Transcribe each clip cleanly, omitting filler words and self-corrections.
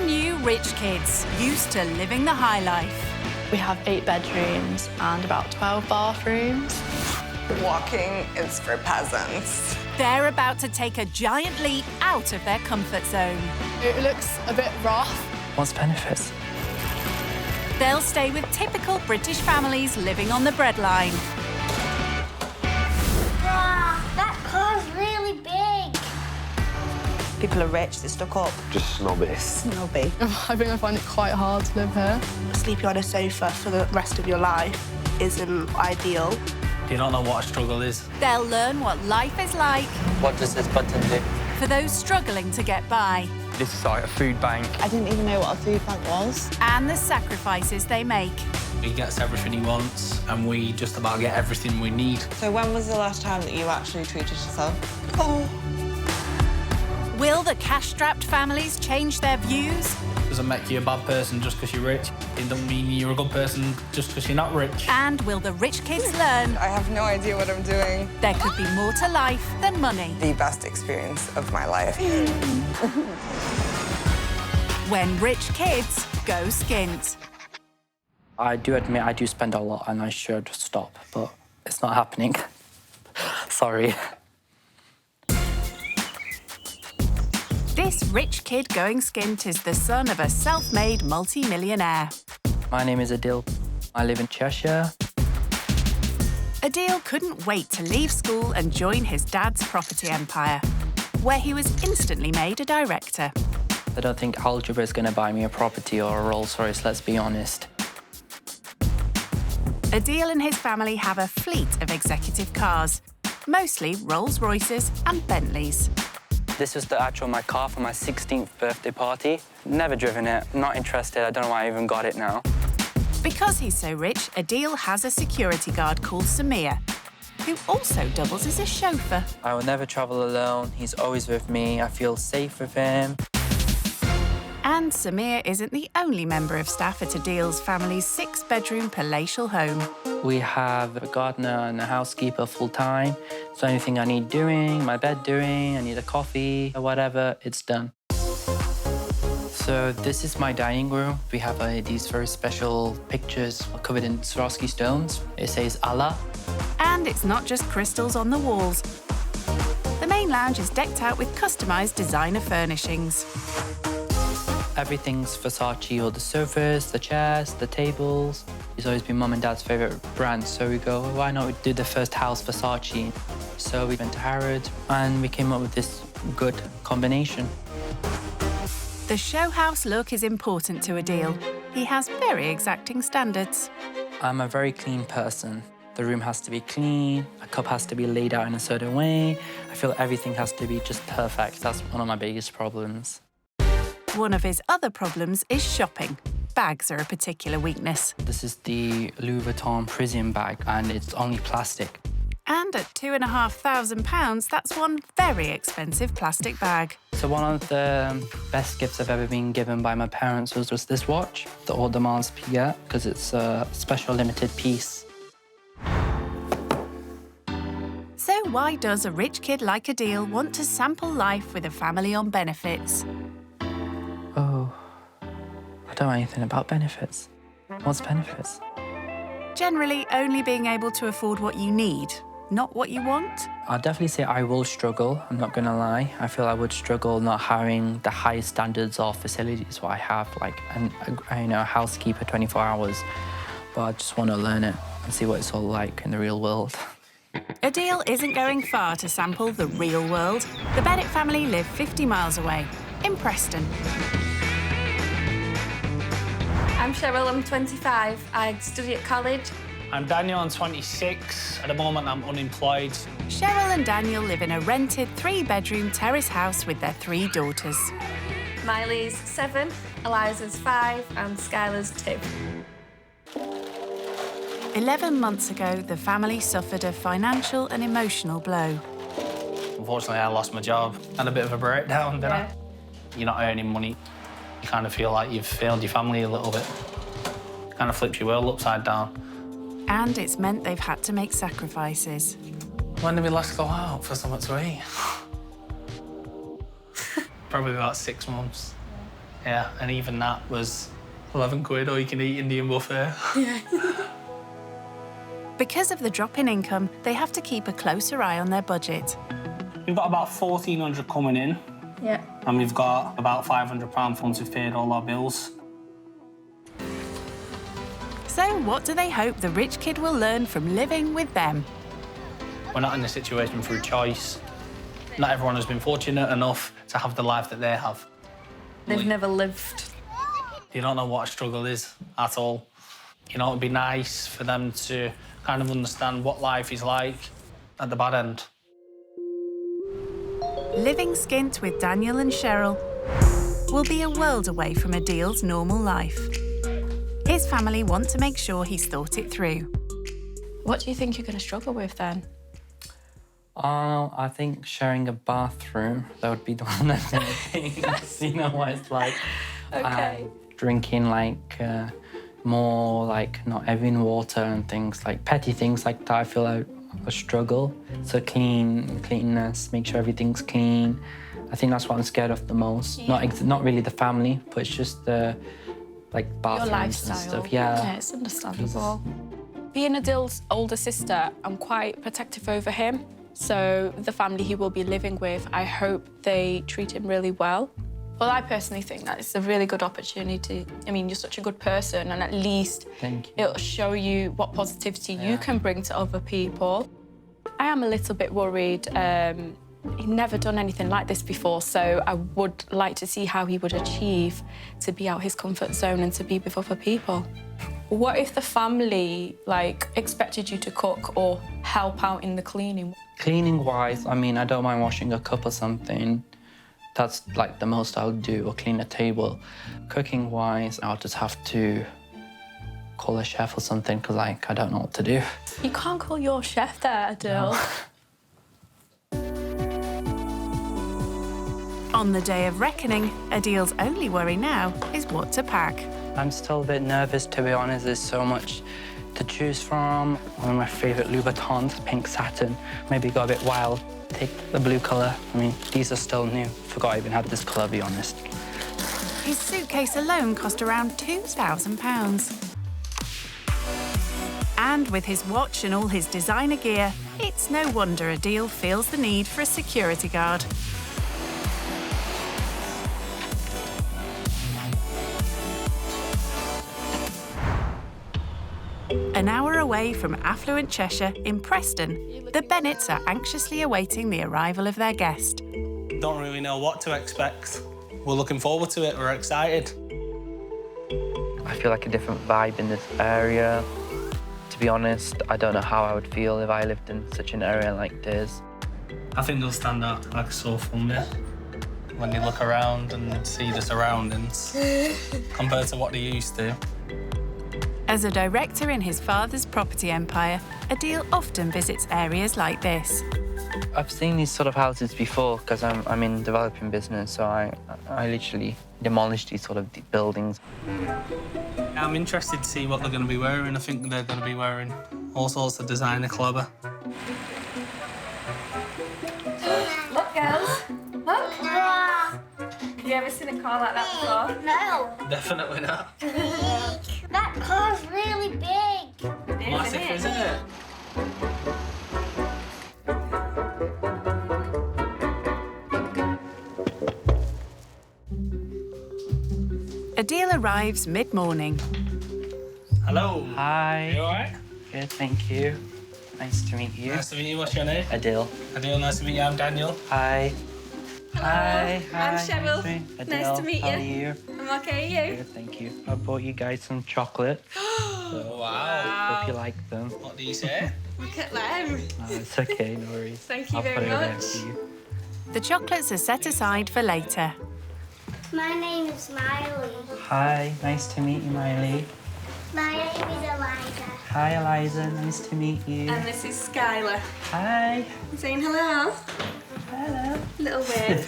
Brand new rich kids, used to living the high life. We have 8 bedrooms and about 12 bathrooms. Walking is for peasants. They're about to take a giant leap out of their comfort zone. It looks a bit rough. What's benefits? They'll stay with typical British families living on the breadline. Wow, that car's really big. People are rich, they're stuck up. Just snobby. Snobby. I think I find it quite hard to live here. Sleeping on a sofa for the rest of your life isn't ideal. You don't know what a struggle is. They'll learn what life is like What does this button do? for those struggling to get by, This is like a food bank. I didn't even know what a food bank was. and the sacrifices they make. He gets everything he wants, and we just about get everything we need. So when was the last time that you actually treated yourself? Will the cash-strapped families change their views? Doesn't make you a bad person just because you're rich. It doesn't mean you're a good person just because you're not rich. And will the rich kids learn I have no idea what I'm doing. there could be more to life than money? The best experience of my life. When rich kids go skint. I do admit I do spend a lot and I should stop, but it's not happening. Sorry. This rich kid going skint is the son of a self-made multi-millionaire. My name is Adil. I live in Cheshire. Adil couldn't wait to leave school and join his dad's property empire, where he was instantly made a director. I don't think algebra is going to buy me a property or a Rolls Royce, let's be honest. Adil and his family have a fleet of executive cars, mostly Rolls Royces and Bentleys. This was my car for my 16th birthday party. Never driven it, not interested. I don't know why I even got it now. Because he's so rich, Adil has a security guard called Samir, who also doubles as a chauffeur. I will never travel alone. He's always with me. I feel safe with him. And Samir isn't the only member of staff at Adil's family's 6-bedroom palatial home. We have a gardener and a housekeeper full-time. So anything I need doing, my bed doing, I need a coffee or whatever, it's done. So this is my dining room. We have these very special pictures covered in Swarovski stones. It says Allah. And it's not just crystals on the walls. The main lounge is decked out with customised designer furnishings. Everything's Versace, all the sofas, the chairs, the tables. It's always been Mum and Dad's favourite brand, so we go, well, why not we do the first house Versace? So we went to Harrods and we came up with this good combination. The show house look is important to Adil. He has very exacting standards. I'm a very clean person. The room has to be clean, a cup has to be laid out in a certain way. I feel everything has to be just perfect. That's one of my biggest problems. One of his other problems is shopping. Bags are a particular weakness. This is the Louis Vuitton Prisian bag, and it's only plastic. And at £2,500, that's one very expensive plastic bag. So one of the best gifts I've ever been given by my parents was just this watch, the Audemars Piguet, because it's a special limited piece. So why does a rich kid like Adil want to sample life with a family on benefits? Oh, I don't know anything about benefits. What's benefits? Generally, only being able to afford what you need, not what you want. I'll definitely say I will struggle, I'm not gonna lie. I feel I would struggle not having the highest standards of facilities what I have, like a housekeeper 24 hours. But I just want to learn it and see what it's all like in the real world. Adil isn't going far to sample the real world. The Bennett family live 50 miles away, in Preston. I'm Cheryl, I'm 25. I study at college. I'm Daniel, I'm 26. At the moment, I'm unemployed. Cheryl and Daniel live in a rented 3-bedroom terrace house with their 3 daughters. Miley's 7, Eliza's 5, and Skylar's 2. 11 months ago, the family suffered a financial and emotional blow. Unfortunately, I lost my job. Had a bit of a breakdown, didn't I? You're not earning money. You kind of feel like you've failed your family a little bit. It kind of flips your world upside down. And it's meant they've had to make sacrifices. When did we last go out for something to eat? Probably about 6 months. Yeah, and even that was 11 quid, or you can eat Indian buffet. Because of the drop in income, they have to keep a closer eye on their budget. We've got about 1,400 coming in. Yeah. And we've got about £500 once we've paid all our bills. So what do they hope the rich kid will learn from living with them? We're not in this situation through choice. Not everyone has been fortunate enough to have the life that they have. They've never lived. You don't know what a struggle is at all. You know, it'd be nice for them to kind of understand what life is like at the bad end. Living skint with Daniel and Cheryl will be a world away from Adil's normal life. His family want to make sure he's thought it through. What do you think you're going to struggle with then? I think sharing a bathroom, that would be one of the things. You know what it's like. Okay. Drinking more not having water and things like petty things like that. I feel like a struggle. So cleanness, make sure everything's clean. I think that's what I'm scared of the most. Yeah. Not really the family, but it's just the bathrooms Your lifestyle. and stuff. Yeah, It's understandable. Being Adil's older sister, I'm quite protective over him. So the family he will be living with, I hope they treat him really well. Well, I personally think that it's a really good opportunity. I mean, you're such a good person, and at least Thank you. it'll show you what positivity you can bring to other people. I am a little bit worried. He'd never done anything like this before, so I would like to see how he would achieve to be out his comfort zone and to be with other people. What if the family, expected you to cook or help out in the cleaning? Cleaning-wise, I mean, I don't mind washing a cup or something. That's the most I'll do, or clean a table. Cooking-wise, I'll just have to call a chef or something, because I don't know what to do. You can't call your chef there, Adil. On the day of reckoning, Adil's only worry now is what to pack. I'm still a bit nervous, to be honest. There's so much to choose from. One of my favourite Louboutins, pink satin. Maybe go a bit wild. Take the blue colour. I mean, these are still new. Forgot I even had this colour, to be honest. His suitcase alone cost around £2,000. And with his watch and all his designer gear, it's no wonder Adil feels the need for a security guard. An hour away from affluent Cheshire in Preston, the Bennetts are anxiously awaiting the arrival of their guest. Don't really know what to expect. We're looking forward to it, we're excited. I feel like a different vibe in this area. To be honest, I don't know how I would feel if I lived in such an area like this. I think they'll stand out like a sore thumb when they look around and see the surroundings compared to what they used to. As a director in his father's property empire, Adil often visits areas like this. I've seen these sort of houses before because I'm in developing business, so I literally demolish these sort of buildings. I'm interested to see what they're going to be wearing. I think they're going to be wearing all sorts of designer clobber. Look, girls. Look. Have you ever seen a car like that before? No. Definitely not. That car's really big. Massive, isn't it? Adil arrives mid-morning. Hello. Hi. You all right? Good, thank you. Nice to meet you. Nice to meet you. What's your name? Adil. Adil, nice to meet you. I'm Daniel. Hi. Hi. I'm Cheryl. Nice to meet you. How are you? I'm okay, you? Good, thank you. I bought you guys some chocolate. Oh, wow. Hope you like them. What do you say? Look at them. It's okay, no worries. Thank you I'll very put it over there much. for you. The chocolates are set aside for later. My name is Miley. Hi, nice to meet you, Miley. My name is Eliza. Hi, Eliza. Nice to meet you. And this is Skylar. Hi. Saying hello. Hello. Little wave.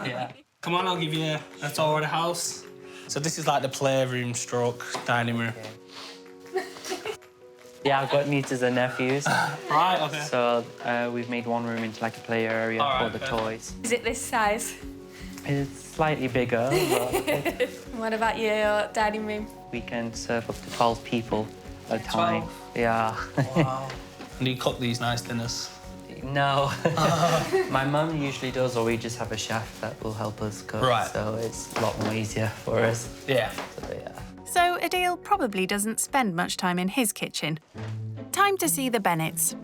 Yeah. Come on, I'll give you a tour of the house. So this is like the playroom stroke dining room. Yeah, I've got nieces and nephews. Right, okay. So we've made one room into like a play area All right, for the perfect. toys. Is it this size? It's slightly bigger, but What about your dining room? we can serve up to 12 people at a time. 12? Yeah. Wow. And do you cook these nice dinners? No. My mum usually does, or we just have a chef that will help us cook. Right. So it's a lot more easier for us. Yeah. So, yeah. So Adil probably doesn't spend much time in his kitchen. Time to see the Bennetts.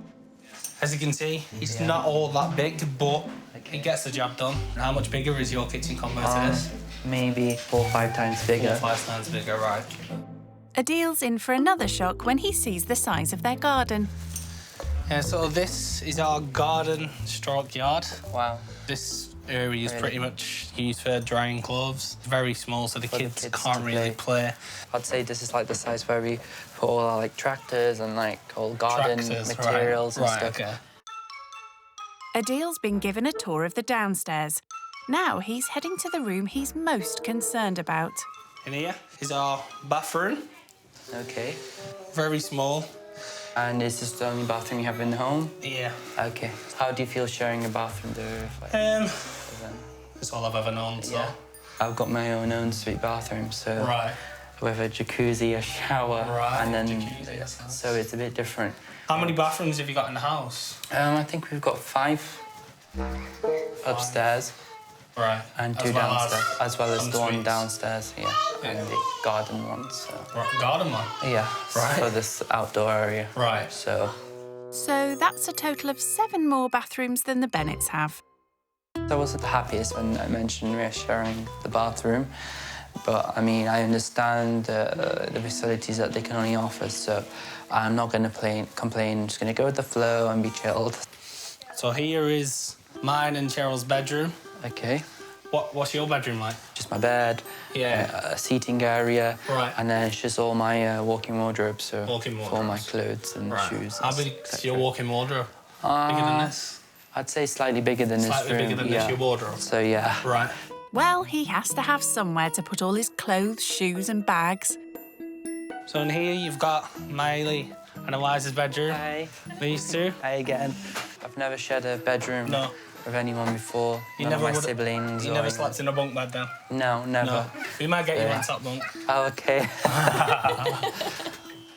As you can see, it's not all that big, but it gets the job done. How much bigger is your kitchen compared to this? Maybe 4 or 5 times bigger. 4 or 5 times bigger, right. Adil's in for another shock when he sees the size of their garden. Yeah, so this is our garden stroke yard. Wow. This area is pretty much used for drying clothes. Very small, so the kids can't really play. I'd say this is like the size where we put all our like tractors and like all garden materials and stuff. Okay. Adil's been given a tour of the downstairs. Now he's heading to the room he's most concerned about. In here is our bathroom. Okay. Very small. And is this the only bathroom you have in the home? Yeah. Okay. How do you feel sharing a bathroom there? Like, That's all I've ever known, so. yeah. I've got my own ensuite bathroom, so Right. with a jacuzzi, a shower, Right, and then jacuzzi, that's nice. so it's a bit different. How many bathrooms have you got in the house? I think we've got 5 upstairs Right. and As 2 well as downstairs, as well as the one en-suites. downstairs, yeah, and the garden one. So Right, garden one? yeah, Right. for this outdoor area. Right. So So that's a total of 7 more bathrooms than the Bennetts have. I wasn't the happiest when I mentioned we're sharing the bathroom, but I mean I understand the facilities that they can only offer, so I'm not going to complain. I'm just going to go with the flow and be chilled. So here is mine and Cheryl's bedroom. Okay. What's your bedroom like? Just my bed, Yeah. a seating area, Right. and then it's just all my walk-in wardrobe, so Walk-in for all my wardrobes. clothes and Right. shoes. How and big et is cetera. your walk-in wardrobe? Bigger than this? I'd say slightly bigger than this room. Slightly bigger than this, your wardrobe? So yeah. Right. Well, he has to have somewhere to put all his clothes, shoes and bags. So in here you've got Miley and Eliza's bedroom. Hi. These two. Hi again. I've never shared a bedroom No. with anyone before. You None never of my would've- siblings. You or never anyone. slept in a bunk bed then? No, never. No. We might get you Yeah. one top bunk. Oh, okay.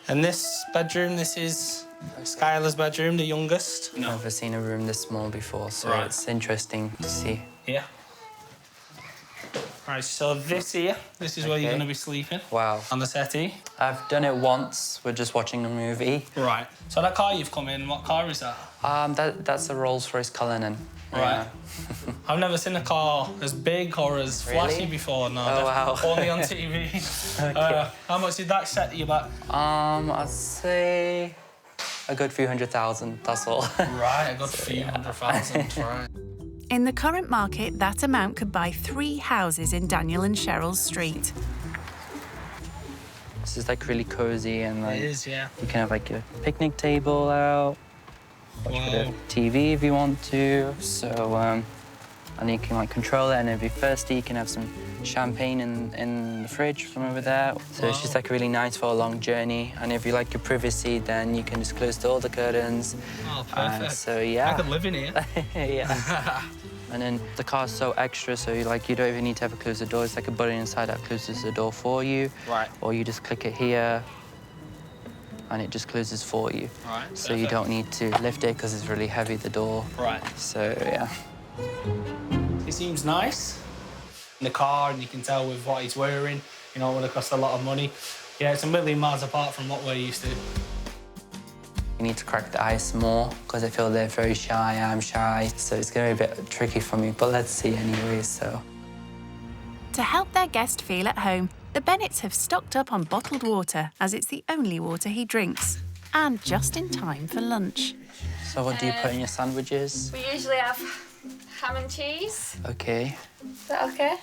And this bedroom, this is Skylar's bedroom, the youngest. I've never seen a room this small before, so Right. it's interesting to see. Yeah. Right, so this here, this is where you're Okay. going to be sleeping. Wow. On the settee. I've done it once. We're just watching a movie. Right. So that car you've come in, what car is that? That's a Rolls-Royce Cullinan. Right. I've never seen a car as big or as flashy Really? before. No, Oh, wow. only on TV. How much did that set you back? I'd say a good few 100,000, that's all. Right, I got a few 100,000, right. In the current market, that amount could buy 3 houses in Daniel and Cheryl's street. This is like really cozy and like It is, yeah. you can have like a picnic table out, watch a bit Wow. of TV if you want to. So and you can like control it, and if you're thirsty, you can have some champagne in the fridge from over there. So it's just like really nice for a long journey. And if you like your privacy, then you can just close all the curtains. Oh, And perfect. so yeah. I could live in here. Yeah. And then the car's so extra, so you don't even need to ever close the door. It's like a button inside that closes the door for you. Right. Or you just click it here, and it just closes for you. Right, So you perfect. don't need to lift it because it's really heavy, the door. Right. So yeah. He seems nice in the car, and you can tell with what he's wearing, you know, it would have cost a lot of money. Yeah, it's a million miles apart from what we're used to. You need to crack the ice more because I feel they're very shy. I'm shy, so it's going to be a bit tricky for me. But let's see anyway. So To help their guest feel at home, the Bennetts have stocked up on bottled water, as it's the only water he drinks. And just in time for lunch. so what do you put in your sandwiches? We usually have ham and cheese. Okay. Is that okay?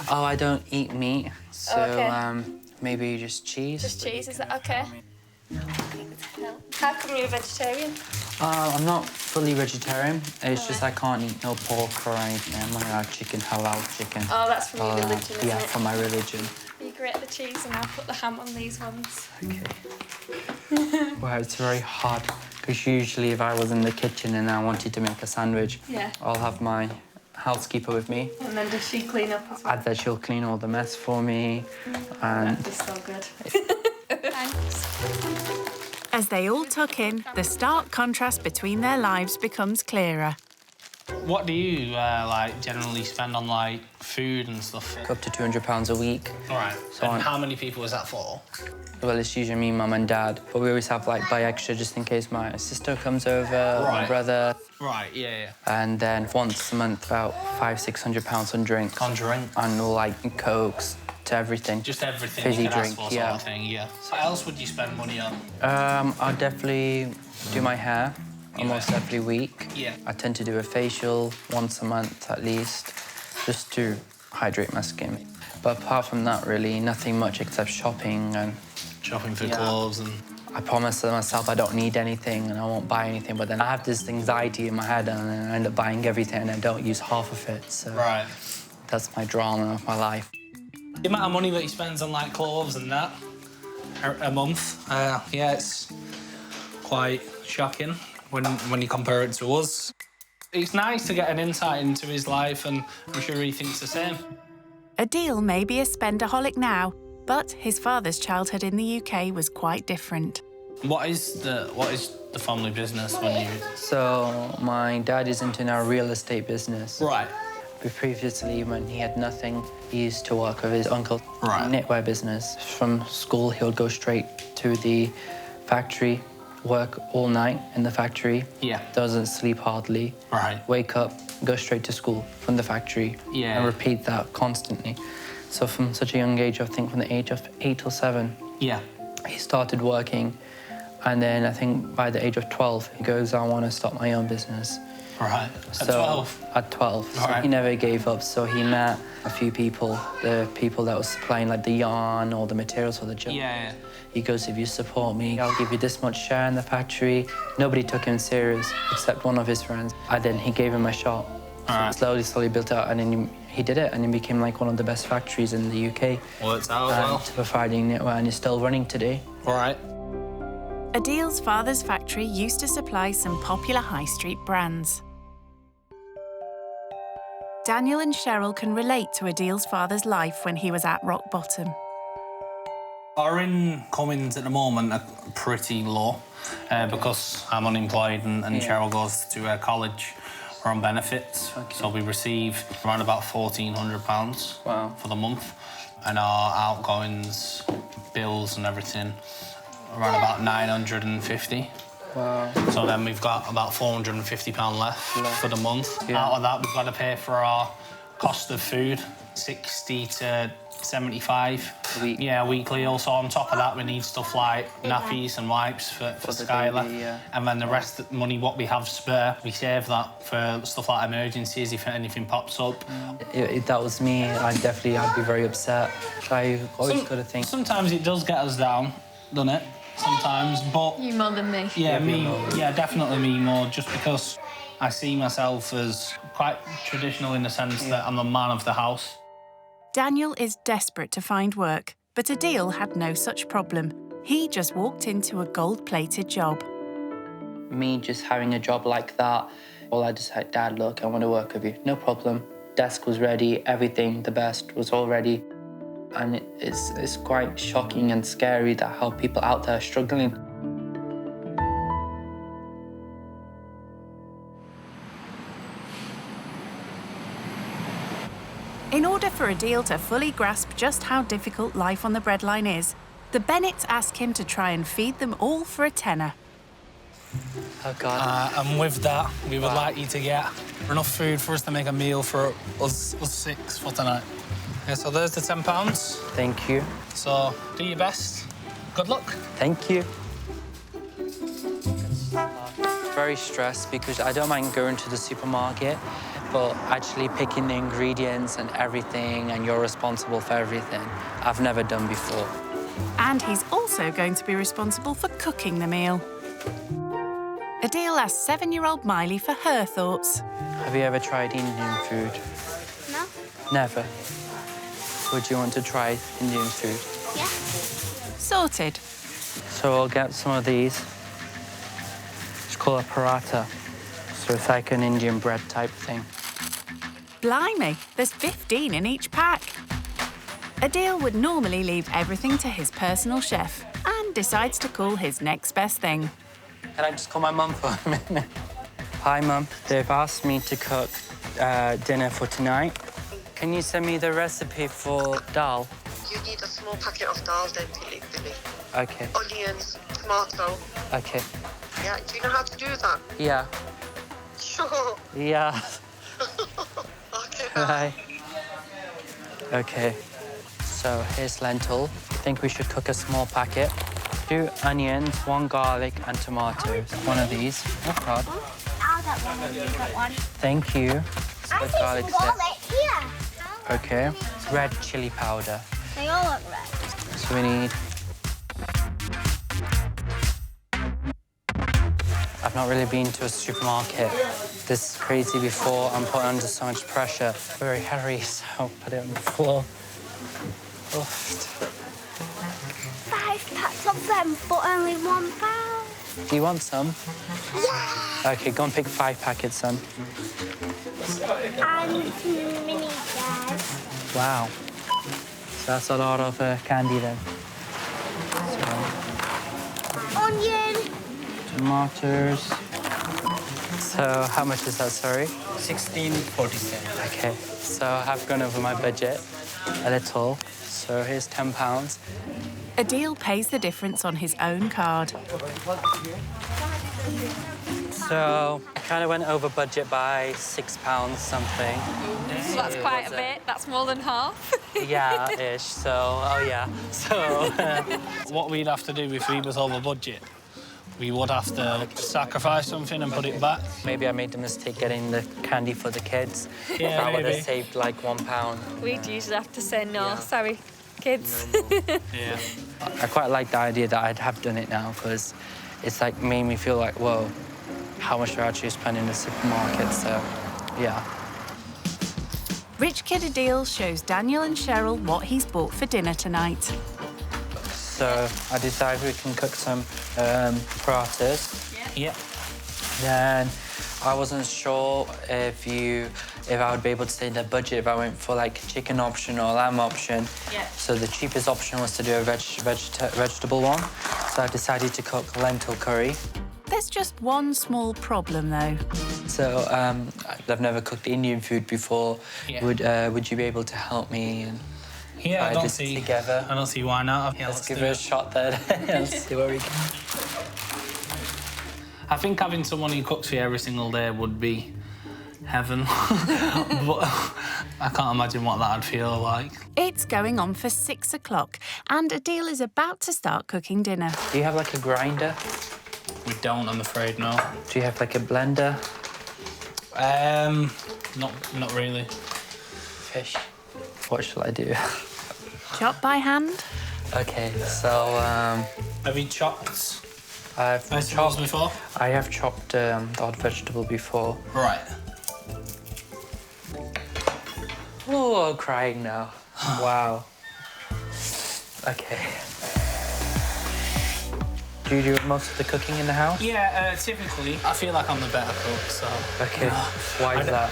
Oh, I don't eat meat, so Okay. maybe just cheese. Just cheese, is that okay? How come you're a vegetarian? I'm not fully vegetarian. It's just I can't eat no pork or anything. I'm not allowed chicken, halal chicken. Oh, that's from your religion, isn't Yeah, it? from my religion. You grate the cheese and I'll put the ham on these ones. Okay. Wow, it's very hard. Because usually if I was in the kitchen and I wanted to make a sandwich, Yeah. I'll have my housekeeper with me. And then does she clean up as well? And then she'll clean all the mess for me. And That is so good. As they all tuck in, the stark contrast between their lives becomes clearer. What do you like generally spend on like food and stuff? up to £200 a week. All right. So And how many people is that for? Well, it's usually me, mum and dad, but we always have like buy extra just in case my sister comes over, or my Right. brother. Right, yeah. And then once a month, about £500-600 on drinks. On drink? And all like Cokes to everything. Just everything Fizzy you could drink, ask for, yeah. sort of thing, yeah. What else would you spend money on? I'll definitely do my hair almost every week. Yeah. I tend to do a facial once a month at least, just to hydrate my skin. But apart from that, really, nothing much except shopping and... Shopping for Yeah. clothes and... I promise myself I don't need anything and I won't buy anything, but then I have this anxiety in my head and then I end up buying everything and I don't use half of it, so... Right. That's my drama of my life. The amount of money that he spends on like clothes and that a month, yeah, it's quite shocking when you compare it to us. It's nice to get an insight into his life, and I'm sure he thinks the same. Adil may be a spendaholic now, but his father's childhood in the UK was quite different. What is the family business when you? So my dad is into our real estate business. Right. But previously, when he had nothing, he used to work with his uncle. Right. Knitwear business. From school, he would go straight to the factory, work all night in the factory. Yeah. Doesn't sleep hardly. Right. Wake up, go straight to school from the factory. Yeah. And repeat that constantly. So from such a young age, I think from the age of 8 or 7, Yeah. he started working. And then I think by the age of 12, he goes, I want to start my own business. Right. At 12. At 12. So Right. he never gave up. So he met a few people, the people that was supplying like the yarn or the materials for the job. Yeah. He goes, if you support me, I'll give you this much share in the factory. Nobody took him serious except one of his friends. And then he gave him a shot. So Alright. slowly built out, and then he did it, and it became like one of the best factories in the UK. Worked out And well. providing knitwear, and is still running today. All right. Adil's father's factory used to supply some popular high street brands. Daniel and Cheryl can relate to Adil's father's life when he was at rock bottom. Our incomings at the moment are pretty low because I'm unemployed and Cheryl goes to college. We're on benefits, so we receive around about £1,400 Wow. for the month, and our outgoings, bills and everything, around about 950. Wow. So then we've got about £450 left for the month. Yeah. Out of that, we've got to pay for our cost of food, 60 to 75 A week. Yeah, weekly. Also, on top of that, we need stuff like nappies and wipes for the Skylar. baby, yeah. And then the rest of the money, what we have spare, we save that for stuff like emergencies if anything pops up. If that was me, I'd be very upset. I always got to think. Sometimes it does get us down, doesn't it? Sometimes, but... You more than me. Yeah, me. Yeah, definitely me more, just because I see myself as quite traditional in the sense that I'm a man of the house. Daniel is desperate to find work, but Adil had no such problem. He just walked into a gold-plated job. Me just having a job like that, well, I just said, Dad, look, I want to work with you. No problem. Desk was ready, everything, the best was all ready. And it's quite shocking and scary that how people out there are struggling. In order for Adil to fully grasp just how difficult life on the breadline is, the Bennetts ask him to try and feed them all for a tenner. Oh, God. And with that, we would like you to get enough food for us to make a meal for us 6 for tonight. Yeah, so there's the £10. Thank you. So do your best. Good luck. Thank you. Very stressed because I don't mind going to the supermarket, but actually picking the ingredients and everything, and you're responsible for everything, I've never done before. And he's also going to be responsible for cooking the meal. Adil asks 7-year-old Miley for her thoughts. Have you ever tried Indian food? No? Never. Would you want to try Indian food? Yeah. Sorted. So I'll get some of these. It's called a paratha. So it's like an Indian bread type thing. Blimey, there's 15 in each pack. Adil would normally leave everything to his personal chef and decides to call his next best thing. Can I just call my mum for a minute? Hi, Mum. They've asked me to cook dinner for tonight. Can you send me the recipe for dal? You need a small packet of dal, then Billy. Okay. Onions, tomato. Okay. Yeah, do you know how to do that? Yeah. Sure. Yeah. Okay. Bye. Okay. So here's lentil. I think we should cook a small packet. 2 onions, 1 garlic, and tomatoes. One of these. Oh, God. I'll get one. You got one. Thank you. So I the see garlic some garlic here. Okay. Red chili powder. They all look red. So we need... I've not really been to a supermarket this crazy before. I'm put under so much pressure. Very hairy, so I'll put it on the floor. Oh. 5 packs of them for only £1. Do you want some? Yeah. Okay, go and pick 5 packets, son. And 2 mini jars. Wow. So that's a lot of candy then. Onion. Tomatoes. So how much is that, sorry? 16.47. Okay, so I've gone over my budget a little. So here's £10. Adil pays the difference on his own card. So I kind of went over budget by £6 something. So that's quite a bit. That's more than half. Yeah, ish. So, oh yeah. So What we'd have to do if we was over budget, we would have to sacrifice something and put it back. maybe I made the mistake getting the candy for the kids. Yeah, I would maybe. have saved like £1. We'd usually have to say no. Sorry, kids. Yeah. I quite like the idea that I'd have done it now because it's like made me feel like, whoa, how much do I actually spend in the supermarket? So, yeah. Rich Kid Adil shows Daniel and Cheryl what he's bought for dinner tonight. So I decided we can cook some parathas. Yeah. Then I wasn't sure if I would be able to stay in the budget if I went for like chicken option or lamb option. Yeah. So the cheapest option was to do a vegetable one. So I decided to cook lentil curry. There's just one small problem, though. So I've never cooked Indian food before. Yeah. Would you be able to help me? And Yeah, try this together? I don't see why not. Yeah, Let's give do it a shot then. Let's see what we can. I think having someone who cooks for you every single day would be heaven. But I can't imagine what that'd feel like. It's going on for 6 o'clock, and Adil is about to start cooking dinner. Do you have like a grinder? We don't, I'm afraid, no. Do you have like a blender? Not really. Fish. What shall I do? Chop by hand. Okay, so Have you chopped I've vegetables chopped. before? I have chopped the odd vegetable before. Right. Oh, I'm crying now. Wow. Okay. Do you do most of the cooking in the house? Yeah, typically, I feel like I'm the better cook, so... Okay. Why is that?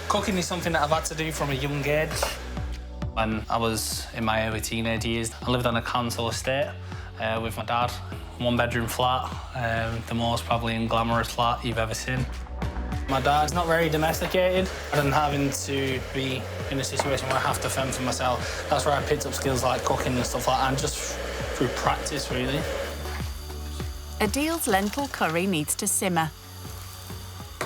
Cooking is something that I've had to do from a young age. When I was in my early teenage years, I lived on a council estate with my dad. 1-bedroom flat, the most probably unglamorous flat you've ever seen. My dad's not very domesticated, and having to be in a situation where I have to fend for myself, that's where I picked up skills like cooking and stuff like that, and just through practice, really. Adil's lentil curry needs to simmer.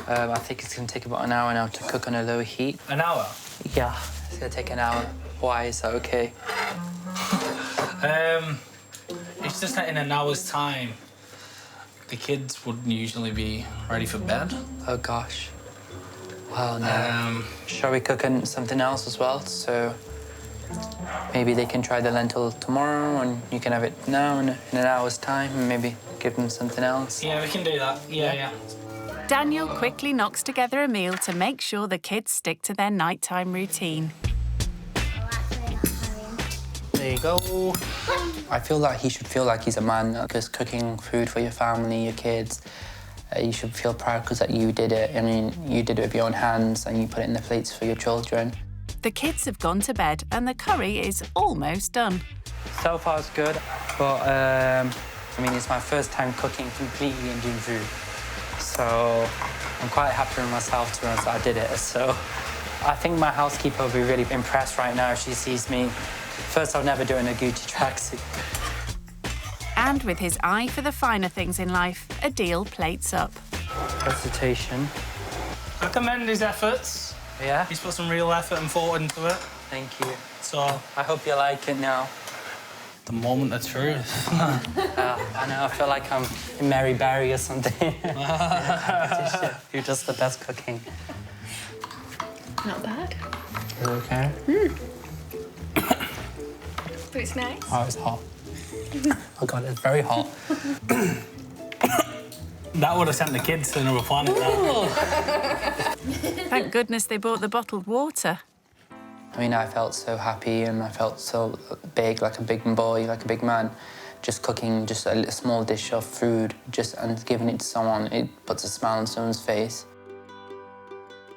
I think it's going to take about an hour now to cook on a low heat. An hour? Yeah, it's going to take an hour. Why is that okay? It's just that in an hour's time, the kids would usually be ready for bed. Oh, gosh. Well, no. Shall we cook on something else as well? So maybe they can try the lentil tomorrow and you can have it now in an hour's time and maybe give them something else. Yeah, we can do that. Yeah. Daniel quickly knocks together a meal to make sure the kids stick to their nighttime routine. There you go. I feel like he should feel like he's a man, because cooking food for your family, your kids, You should feel proud because you did it. I mean, you did it with your own hands and you put it in the plates for your children. The kids have gone to bed and the curry is almost done. So far, it's good, but I mean, it's my first time cooking completely Indian food. So I'm quite happy with myself to be honest, I did it. So I think my housekeeper will be really impressed right now if she sees me. First, I'll never do it in a Gucci tracksuit. And with his eye for the finer things in life, Adil plates up. Presentation. I commend his efforts. Yeah? He's put some real effort and thought into it. Thank you. So I hope you like it now. the moment of truth. I know, I feel like I'm in Mary Berry or something. You're just the best cooking. Not bad. Is it okay? But it's nice. Oh, it's hot. Oh God, it's very hot. That would have sent the kids to another planet. Thank goodness they bought the bottled water. I mean, I felt so happy and I felt so big, like a big boy, like a big man. Just cooking just a small dish of food and giving it to someone, it puts a smile on someone's face.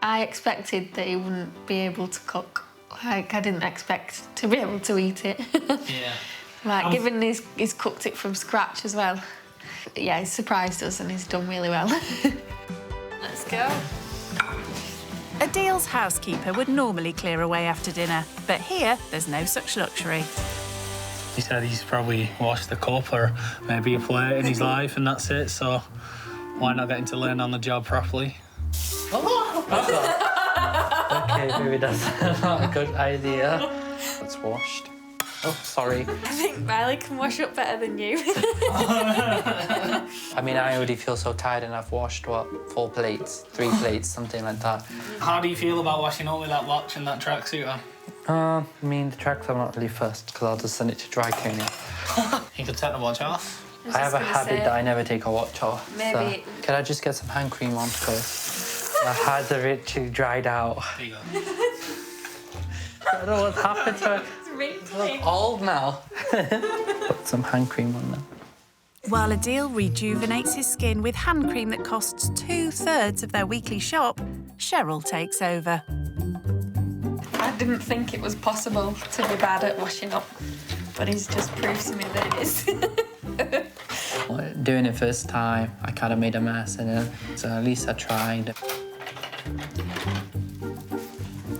I expected that he wouldn't be able to cook. Like, I didn't expect to be able to eat it. Yeah. Like, given he's cooked it from scratch as well. Yeah, he's surprised us and he's done really well. Let's go. Adil's housekeeper would normally clear away after dinner, but here there's no such luxury. He said he's probably washed the cup or maybe a plate in his life and that's it, so why not get him to learn on the job properly? Okay, maybe that's not a good idea. It's washed. Oh, sorry. I think Riley can wash up better than you. I mean, I already feel so tired and I've washed, what, 4 plates, 3 plates, something like that. How do you feel about washing up with that watch and that tracksuit on? I mean, the tracks I'm not really fussed because I'll just send it to dry cleaning. You could take the watch off. I have a habit that I never take a watch off. Maybe. So, can I just get some hand cream on first? My hands are literally dried out. There you go. I don't know what's happened to it. It's old now. Put some hand cream on them. While Adil rejuvenates his skin with hand cream that costs 2/3 of their weekly shop, Cheryl takes over. I didn't think it was possible to be bad at washing up, but he's just proved to me that it is. Doing it first time, I kind of made a mess, so at least I tried.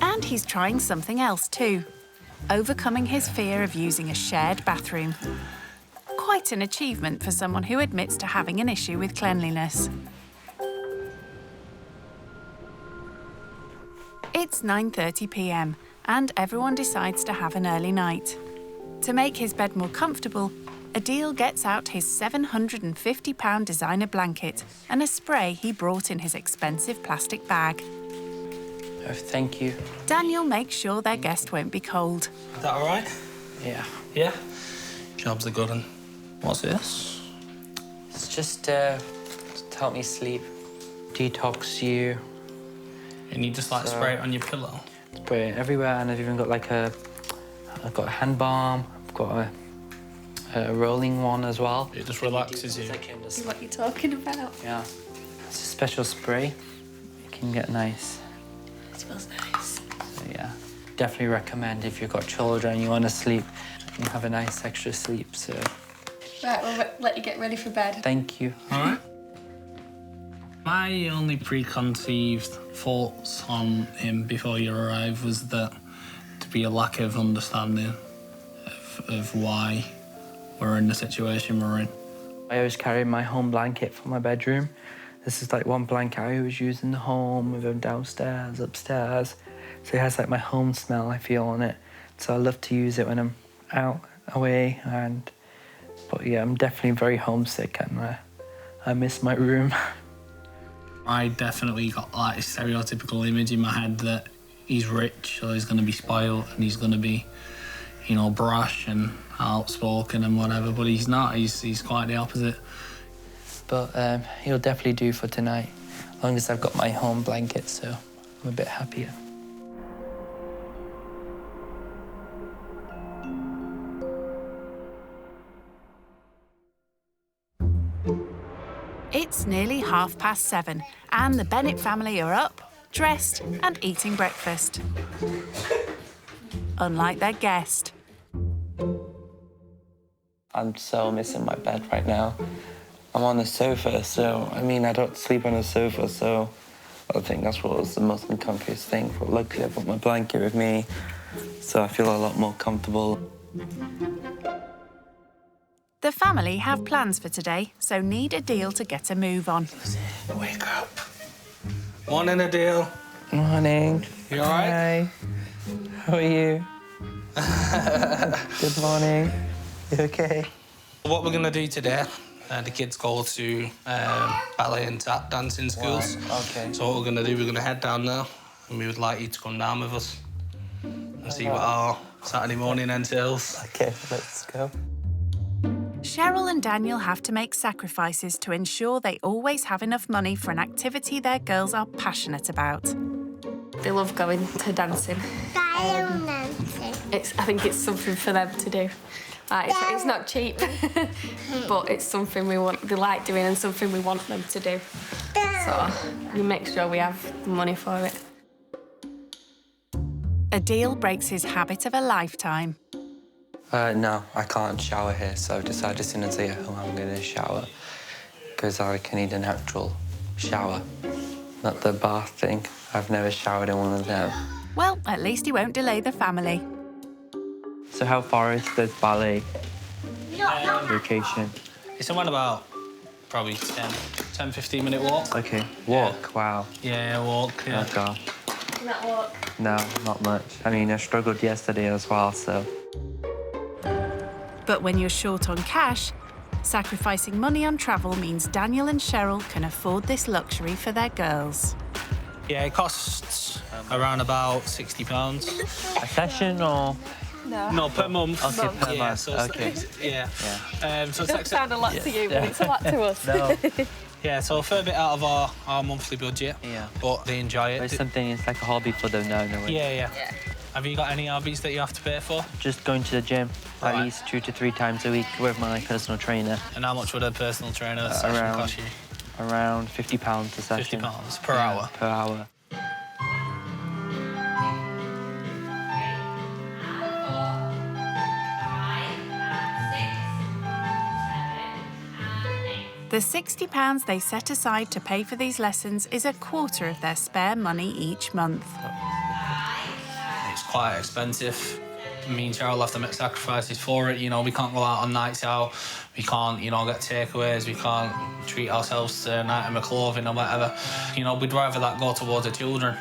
And he's trying something else too, overcoming his fear of using a shared bathroom. Quite an achievement for someone who admits to having an issue with cleanliness. It's 9:30 p.m. and everyone decides to have an early night. To make his bed more comfortable, Adil gets out his £750 designer blanket and a spray he brought in his expensive plastic bag. Oh, thank you. Daniel makes sure their guest won't be cold. Is that all right? Yeah. Yeah? Job's a good one. What's this? It's just to help me sleep, detox you. And you just like spray it on your pillow? Spray it everywhere, and I've even got like I've got a hand balm, I've got a rolling one as well. It just relaxes you. What you're talking about. Yeah. It's a special spray. It can get nice. It smells nice. So yeah, definitely recommend if you've got children, you want to sleep, and have a nice extra sleep, so. Right, we'll let you get ready for bed. Thank you. All right. My only preconceived thoughts on him before you arrived was that to be a lack of understanding of why we're in the situation we're in. I always carry my home blanket for my bedroom. This is like one blanket I always use in the home, with them downstairs, upstairs. So it has like my home smell I feel on it. So I love to use it when I'm out, away, but yeah, I'm definitely very homesick and I miss my room. I definitely got like a stereotypical image in my head that he's rich, so he's going to be spoiled and he's going to be, you know, brash and outspoken and whatever, but he's not. He's quite the opposite. But he'll definitely do for tonight, as long as I've got my home blanket, so I'm a bit happier. It's nearly 7:30 and the Bennett family are up, dressed and eating breakfast. Unlike their guest. I'm so missing my bed right now. I'm on the sofa, so, I mean, I don't sleep on the sofa, so I think that's what was the most uncomfiest thing. But luckily, I've got my blanket with me, so I feel a lot more comfortable. The family have plans for today, so need Adil to get a move on. Wake up. Morning, Adil. Morning. You all right? Hi. How are you? Good morning. You okay? What we're going to do today, the kids go to ballet and tap dancing schools. Wow. Okay. So what we're going to do, we're going to head down there, and we would like you to come down with us and see what our Saturday morning entails. Okay, let's go. Cheryl and Daniel have to make sacrifices to ensure they always have enough money for an activity their girls are passionate about. They love going to dancing. I think it's something for them to do. It's not cheap, but it's something they like doing and something we want them to do. So we make sure we have the money for it. Adil breaks his habit of a lifetime. No, I can't shower here, so I've decided as soon as I get home I'm going to shower, because I need an actual shower, not the bath thing. I've never showered in one of them. Well, at least he won't delay the family. So how far is the ballet location? It's around about probably 10-15 minute walk. Okay, walk, wow. Yeah, walk, yeah. Oh, God. No, not much. I mean, I struggled yesterday as well, so... But when you're short on cash, sacrificing money on travel means Daniel and Cheryl can afford this luxury for their girls. Yeah, it costs around about £60. A session or...? No, per month. Okay, per month. So okay. Yeah. So It doesn't sound a lot to you, but it's a lot to us. No. Yeah, so a fair bit out of our monthly budget. Yeah. But they enjoy it. It's something, it's like a hobby for them now, no way. Yeah. Have you got any hobbies that you have to pay for? Just going to the gym at least 2 to 3 times a week with my personal trainer. And how much would a personal trainer session cost you? Around £50 a session. £50 per hour? Per hour. The £60 they set aside to pay for these lessons is a quarter of their spare money each month. It's quite expensive. Me and Cheryl have to make sacrifices for it. You know, we can't go out on nights out. We can't, get takeaways. We can't treat ourselves to an item of clothing or whatever. We'd rather that go towards the children.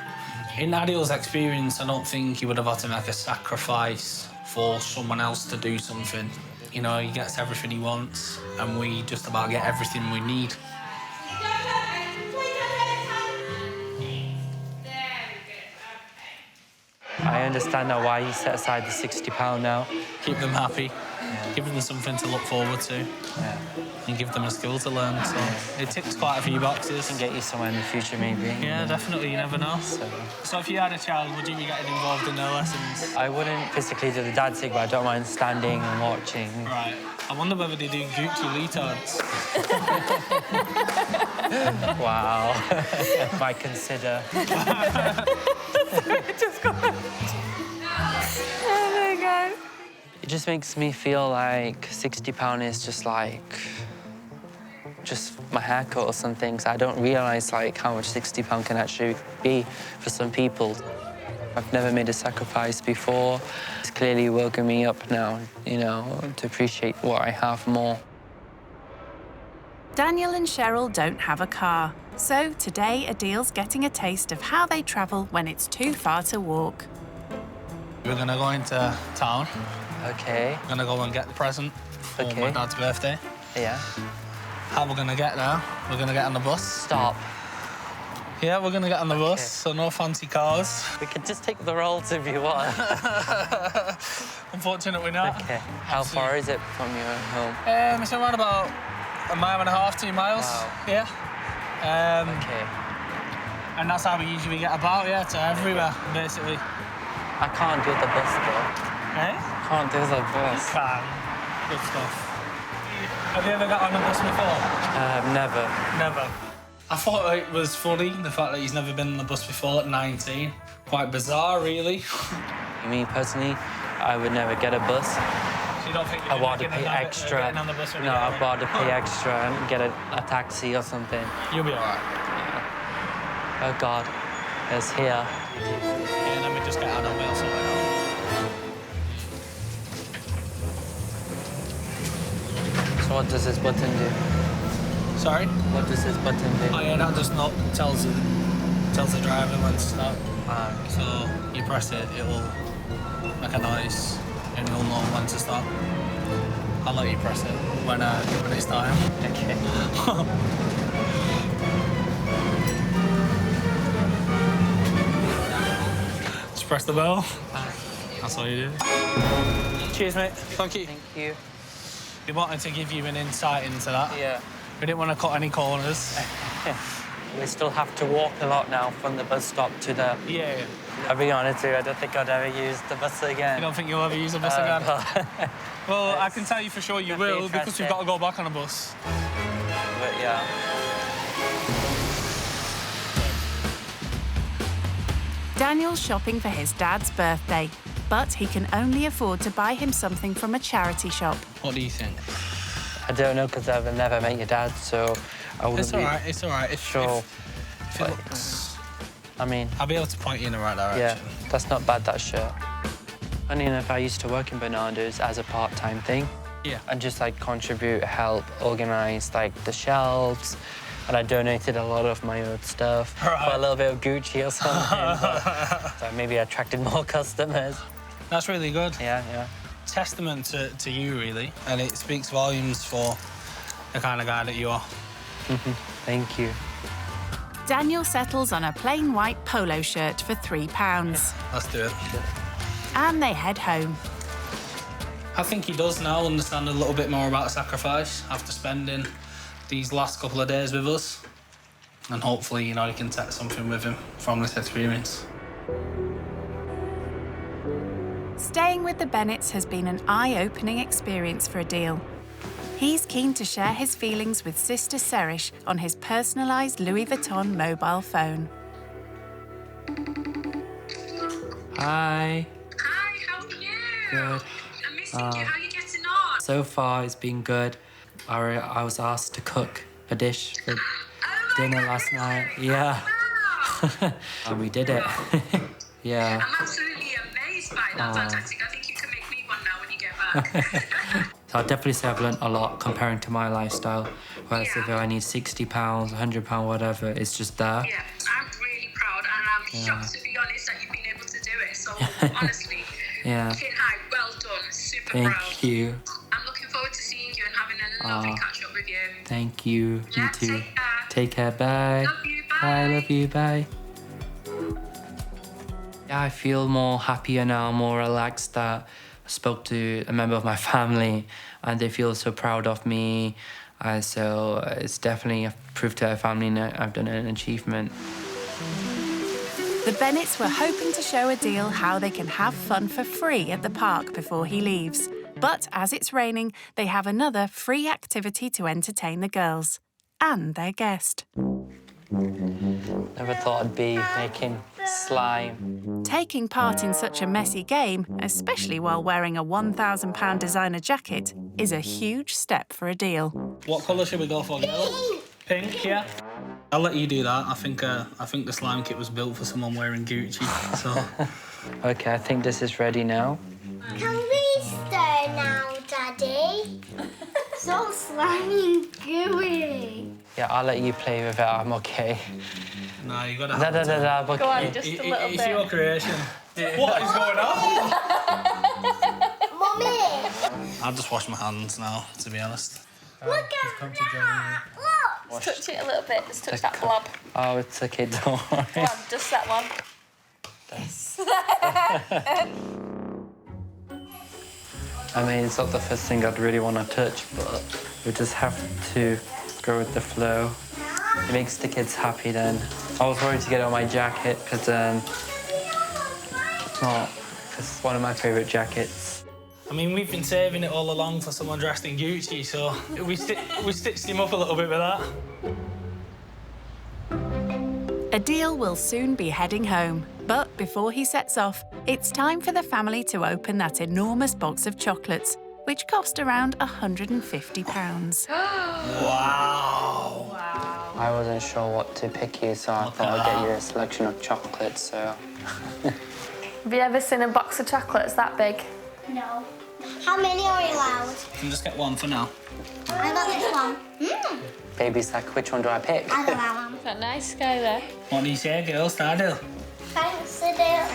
In Adil's experience, I don't think he would have had to make a sacrifice for someone else to do something. He gets everything he wants, and we just about get everything we need. I understand now why you set aside the £60 now. Keep them happy, give them something to look forward to, and give them a skill to learn. So it ticks quite a few boxes. Can get you somewhere in the future, maybe. Yeah, definitely, you never know. So if you had a child, would you be getting involved in their lessons? I wouldn't physically do the dancing, but I don't mind standing and watching. Right. I wonder whether they do Gucci leotards. Wow. Might consider. Oh my God. It just makes me feel like £60 is just my haircut or something. So I don't realise how much £60 can actually be for some people. I've never made a sacrifice before. It's clearly woken me up now, to appreciate what I have more. Daniel and Cheryl don't have a car, so today Adil's getting a taste of how they travel when it's too far to walk. We're going to go into town. Okay. We're going to go and get the present for my dad's birthday. Yeah. How we're going to get there? We're going to get on the bus. Stop. Yeah, we're going to get on the bus, so no fancy cars. We could just take the rolls if you want. Unfortunately not. Okay. How far is it from your home? It's around about 1.5 miles, 2 miles. Wow. Yeah. Okay. And that's how we usually get about, to everywhere, basically. I can't do the bus, though. Eh? Can't do the bus. Can. Good stuff. Have you ever got on a bus before? Never. Never. I thought it was funny, the fact that he's never been on the bus before at 19. Quite bizarre, really. Me personally, I would never get a bus. So you don't think I want to pay extra. On the bus when No, you get I'd rather pay extra and get a taxi or something. You'll be all right. Oh God, it's here. Yeah, let me just get out of the wheel so I know. So what does this button do? Sorry? What does this button do? Oh yeah, that just tells the driver when to stop. So you press it, it'll make a noise, and you'll know when to stop. I'll let you press it when it's time. Okay. Just press the bell. That's all you do. Cheers, mate. Thank you. Thank you. We wanted to give you an insight into that. Yeah. We didn't want to cut any corners. We still have to walk a lot now from the bus stop to the... Yeah. I'll be honest with you, I don't think I'd ever use the bus again. You don't think you'll ever use a bus again? Well, I can tell you for sure you will, because we've got to go back on a bus. But yeah. Daniel's shopping for his dad's birthday, but he can only afford to buy him something from a charity shop. What do you think? I don't know, because I've never met your dad, so I wouldn't It's all right, it's all right. If it looks... I mean... I'll be able to point you in the right direction. Yeah, that's not bad, that shirt. Funny enough, I used to work in Bernardo's as a part-time thing. Yeah. And just, like, contribute, help, organise, like, the shelves. And I donated a lot of my own stuff for a little bit of Gucci or something. So maybe I attracted more customers. That's really good. Yeah, yeah. Testament to you, really. And it speaks volumes for the kind of guy that you are. Thank you. Daniel settles on a plain white polo shirt for £3. Let's do it. And they head home. I think he does now understand a little bit more about sacrifice after spending these last couple of days with us. And hopefully, you know, he can take something with him from this experience. Staying with the Bennetts has been an eye-opening experience for Adil. He's keen to share his feelings with Sister Serish on his personalised Louis Vuitton mobile phone. Hi. Hi, how are you? Good. I'm missing you. How are you getting on? So far, it's been good. I was asked to cook a dish for dinner last night. Yeah. And we did it. Yeah. I'm absolutely amazed by that. Fantastic. I think you can make me one now when you get back. So I'd definitely say I've learned a lot comparing to my lifestyle. Whereas if I need £60, £100, whatever, it's just there. Yeah, I'm really proud and I'm shocked, to be honest, that you've been able to do it. So, honestly, Yeah. Kid High, well done. Super proud. Thank you. I'm looking forward to seeing you and having a lovely catch-up with you. Thank you. Yeah, You too. take care. Take care. Bye. Love you. Bye. Bye. Love you. Bye. Yeah, I feel more happier now, more relaxed that I spoke to a member of my family and they feel so proud of me. So it's definitely a proof to our family that I've done an achievement. The Bennetts were hoping to show Adil how they can have fun for free at the park before he leaves. But as it's raining, they have another free activity to entertain the girls and their guest. Never thought I'd be making slime. Taking part in such a messy game, especially while wearing a £1,000 designer jacket, is a huge step for Adil. What colour should we go for, girl? Pink, yeah. I'll let you do that. I think the slime kit was built for someone wearing Gucci. So. Okay, I think this is ready now. Can we stir now, Daddy? So slimy and gooey. Yeah, I'll let you play with it. I'm okay. No, you gotta have it. Go on, just a little bit. It's your creation. What is going on? Mummy! I'll just wash my hands now, to be honest. Look at that! Look! Just touch it a little bit. Just touch that blob. Oh, it's okay, don't worry. Go on, just that one. I mean, it's not the first thing I'd really want to touch, but we just have to go with the flow. It makes the kids happy then. I was worried to get on my jacket because it's one of my favourite jackets. I mean, we've been saving it all along for someone dressed in Gucci, so we stitched him up a little bit with that. Adil will soon be heading home, but before he sets off, it's time for the family to open that enormous box of chocolates, which cost around £150. Wow. I wasn't sure what to pick here, so I thought I'd get you a selection of chocolates, so... Have you ever seen a box of chocolates that big? No. How many are you allowed? You can just get one for now. I got this one. Baby's like, which one do I pick? I got that one. Is that nice guy there? What do you say, girls? Adil? Thanks, Adele.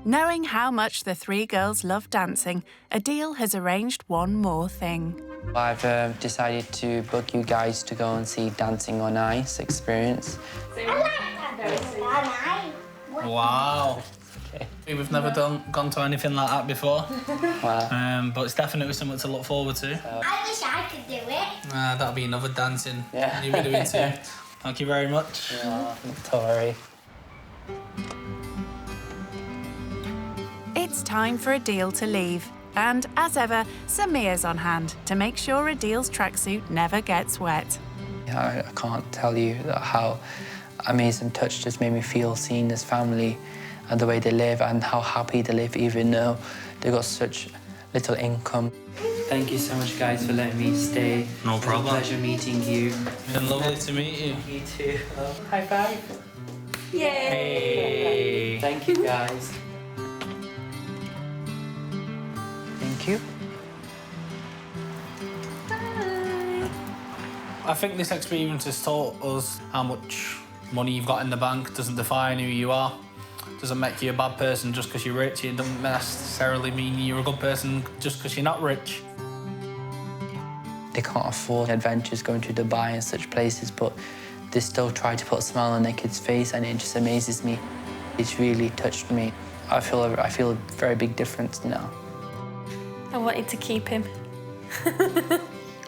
Knowing how much the three girls love dancing, Adil has arranged one more thing. I've decided to book you guys to go and see Dancing on Ice experience. I like that. Wow. Okay. We've never gone to anything like that before. Wow. But it's definitely something to look forward to. I wish I could do it. That'll be another dancing. Yeah. You'll be doing too. Thank you very much. Don't worry. It's time for Adil to leave. And as ever, Samir's on hand to make sure Adil's tracksuit never gets wet. I can't tell you how amazing touch just made me feel seeing this family and the way they live and how happy they live even though they got such little income. Thank you so much, guys, for letting me stay. No problem. It was a pleasure meeting you. It's been lovely to meet you. Me too. High five. Yay! Hey. Thank you, guys. Thank you. I think this experience has taught us how much money you've got in the bank doesn't define who you are. Doesn't make you a bad person just because you're rich. It doesn't necessarily mean you're a good person just because you're not rich. They can't afford adventures going to Dubai and such places, but they still try to put a smile on their kid's face, and it just amazes me. It's really touched me. I feel a very big difference now. I wanted to keep him.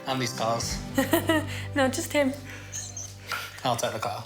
And these cars. No, just him. I'll take the car.